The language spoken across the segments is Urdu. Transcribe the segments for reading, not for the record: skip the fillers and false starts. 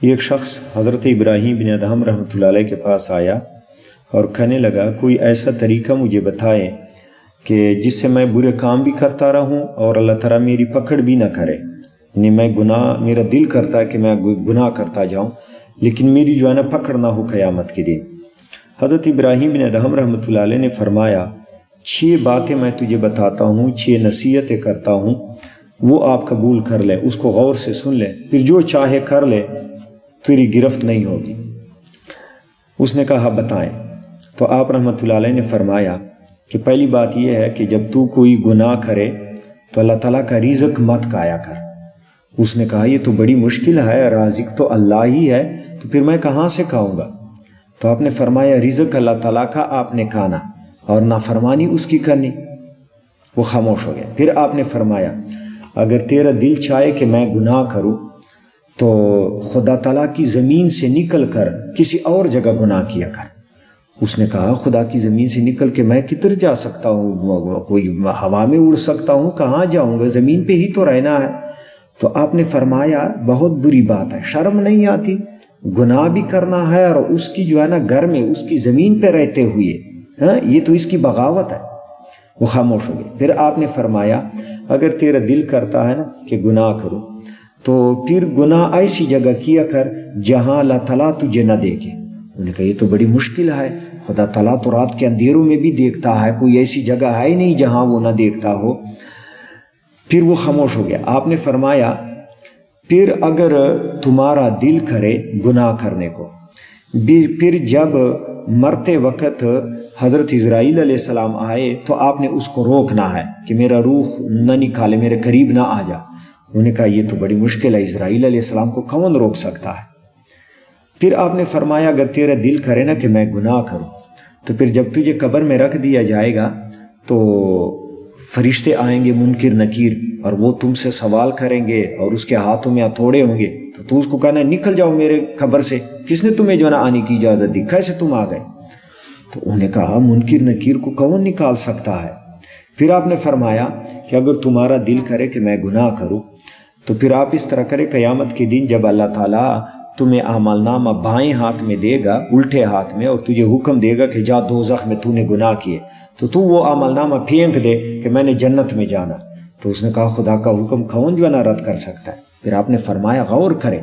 ایک شخص حضرت ابراہیم بن ادہم رحمۃ اللہ علیہ کے پاس آیا اور کہنے لگا کوئی ایسا طریقہ مجھے بتائیں کہ جس سے میں برے کام بھی کرتا رہوں اور اللہ تعالیٰ میری پکڑ بھی نہ کرے، یعنی میں گناہ، میرا دل کرتا ہے کہ میں گناہ کرتا جاؤں لیکن میری جو ہے نا پکڑ نہ ہو قیامت کے دن۔ حضرت ابراہیم بن ادہم رحمۃ اللہ علیہ نے فرمایا 6 باتیں میں تجھے بتاتا ہوں، 6 نصیحتیں کرتا ہوں، وہ آپ قبول کر لے، اس کو غور سے سن لے، پھر جو چاہے کر لے، تیری گرفت نہیں ہوگی۔ اس نے کہا بتائیں، تو آپ رحمۃ اللہ علیہ نے فرمایا کہ پہلی بات یہ ہے کہ جب تو کوئی گناہ کرے تو اللہ تعالیٰ کا رزق مت کھایا کر۔ اس نے کہا یہ تو بڑی مشکل ہے، رازق تو اللہ ہی ہے، تو پھر میں کہاں سے کھاؤں گا؟ تو آپ نے فرمایا رزق اللہ تعالیٰ کا آپ نے کھانا اور نافرمانی اس کی کرنی۔ وہ خاموش ہو گیا۔ پھر آپ نے فرمایا اگر تیرا دل چاہے کہ میں گناہ کروں تو خدا تعالیٰ کی زمین سے نکل کر کسی اور جگہ گناہ کیا کر۔ اس نے کہا خدا کی زمین سے نکل کے میں کدھر جا سکتا ہوں؟ کوئی ہوا میں اڑ سکتا ہوں؟ کہاں جاؤں گا؟ زمین پہ ہی تو رہنا ہے۔ تو آپ نے فرمایا بہت بری بات ہے، شرم نہیں آتی؟ گناہ بھی کرنا ہے اور اس کی جو ہے نا گھر میں اس کی زمین پہ رہتے ہوئے، یہ تو اس کی بغاوت ہے۔ وہ خاموش ہو گئے۔ پھر آپ نے فرمایا اگر تیرا دل کرتا ہے نا کہ گناہ کرو تو پھر گناہ ایسی جگہ کیا کر جہاں اللہ تعالیٰ تجھے نہ دیکھے۔ انہوں نے کہا یہ تو بڑی مشکل ہے، خدا تعالیٰ تو رات کے اندھیروں میں بھی دیکھتا ہے، کوئی ایسی جگہ ہے ہی نہیں جہاں وہ نہ دیکھتا ہو۔ پھر وہ خاموش ہو گیا۔ آپ نے فرمایا پھر اگر تمہارا دل کرے گناہ کرنے کو، پھر جب مرتے وقت حضرت اسرائیل علیہ السلام آئے تو آپ نے اس کو روکنا ہے کہ میرا روح نہ نکالے، میرے قریب نہ آ جا۔ انہوں نے کہا یہ تو بڑی مشکل ہے، اسرائیل علیہ السلام کو کون روک سکتا ہے؟ پھر آپ نے فرمایا اگر تیرا دل کرے نا کہ میں گناہ کروں تو پھر جب تجھے قبر میں رکھ دیا جائے گا تو فرشتے آئیں گے منکر نکیر اور وہ تم سے سوال کریں گے اور اس کے ہاتھوں میں ہتھوڑے ہوں گے، تو اس کو کہنا نکل جاؤ میرے قبر سے، کس نے تمہیں جو نا آنے کی اجازت دی؟ کیسے تم آ گئے؟ تو انہوں نے کہا منکر نکیر کو کون نکال سکتا ہے؟ پھر آپ نے فرمایا کہ اگر تمہارا دل کرے کہ میں گناہ کروں تو پھر آپ اس طرح کرے قیامت کے دن جب اللہ تعالیٰ تمہیں اعمال نامہ بائیں ہاتھ میں دے گا، الٹے ہاتھ میں، اور تجھے حکم دے گا کہ جا دوزخ میں تو نے گناہ کیے، تو وہ اعمال نامہ پھینک دے کہ میں نے جنت میں جانا۔ تو اس نے کہا خدا کا حکم کون جو ہے نا رد کر سکتا ہے؟ پھر آپ نے فرمایا غور کرے،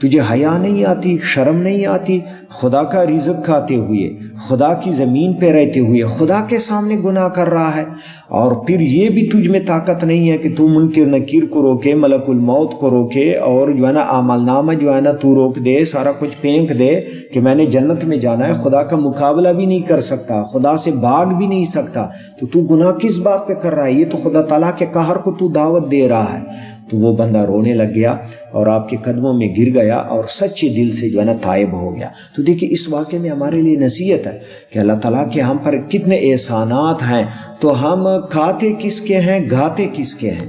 تجھے حیا نہیں آتی، شرم نہیں آتی؟ خدا کا رزق کھاتے ہوئے، خدا کی زمین پہ رہتے ہوئے خدا کے سامنے گناہ کر رہا ہے، اور پھر یہ بھی تجھ میں طاقت نہیں ہے کہ تو منکر نکیر کو روکے، ملک الموت کو روکے، اور جو ہے نا اعمال نامہ جو ہے نا تو روک دے، سارا کچھ پھینک دے کہ میں نے جنت میں جانا ہے۔ خدا کا مقابلہ بھی نہیں کر سکتا، خدا سے بھاگ بھی نہیں سکتا، تو گناہ کس بات پہ کر رہا ہے؟ یہ تو خدا تعالیٰ کے قہر کو تو دعوت دے رہا ہے۔ تو وہ بندہ رونے لگ گیا اور آپ کے قدموں میں گر گیا اور سچے دل سے جو ہے نا تائب ہو گیا۔ تو دیکھیں اس واقعے میں ہمارے لیے نصیحت ہے کہ اللہ تعالیٰ کے ہم پر کتنے احسانات ہیں، تو ہم کھاتے کس کے ہیں، گاتے کس کے ہیں؟